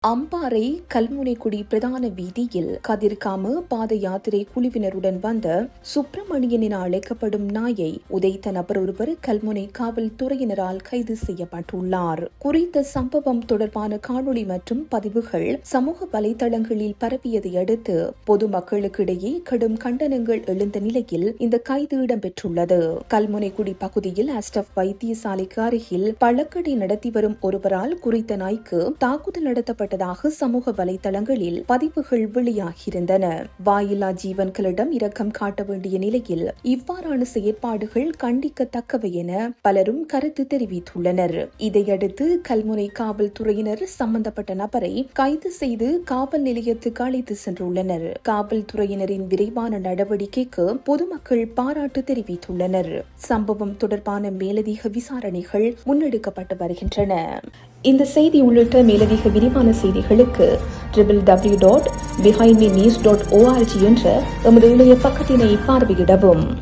அம்பாறை கல்முனைக்குடி பிரதான வீதியில் கதிர்காம பாத யாத்திரை குழுவினருடன் வந்த சுப்பிரமணியன் என அழைக்கப்படும் நாயை உதைத்த நபர் ஒருவர் கல்முனை காவல்துறையினரால் கைது செய்யப்பட்டுள்ளார். குறித்த சம்பவம் தொடர்பான காணொளி மற்றும் பதிவுகள் சமூக வலைதளங்களில் பரவியதை அடுத்து பொதுமக்களுக்கிடையே கடும் கண்டனங்கள் எழுந்த நிலையில் இந்த கைது இடம்பெற்றுள்ளது. கல்முனைக்குடி பகுதியில் அஸ்டப் வைத்தியசாலைக்கு அருகில் பழக்கடை நடத்தி வரும் ஒருவரால் குறித்த நாய்க்கு தாக்குதல் நடத்தப்பட்ட சமூக வலைதளங்களில் பதிவுகள் வெளியாகியிருந்தன. வாயில்லா ஜீவன்களிடம் இரக்கம் காட்ட வேண்டிய நிலையில் இவ்வாறான செயற்பாடுகள் கண்டிக்கத்தக்கவை என பலரும் கருத்து தெரிவித்துள்ளனர். இதையடுத்து கல்முனை காவல்துறையினர் சம்பந்தப்பட்ட நபரை கைது செய்து காவல் நிலையத்துக்கு அழைத்து சென்றுள்ளனர். காவல்துறையினரின் விரைவான நடவடிக்கைக்கு பொதுமக்கள் பாராட்டு தெரிவித்துள்ளனர். சம்பவம் தொடர்பான மேலதிக விசாரணைகள் முன்னெடுக்கப்பட்டு வருகின்றன. இந்த செய்தி உள்ளிட்ட மேலதிக விரிவான செய்திகளுக்கு www.behindmenews.org என்ற எமது இணைய பக்கத்தினை பார்வையிடவும்.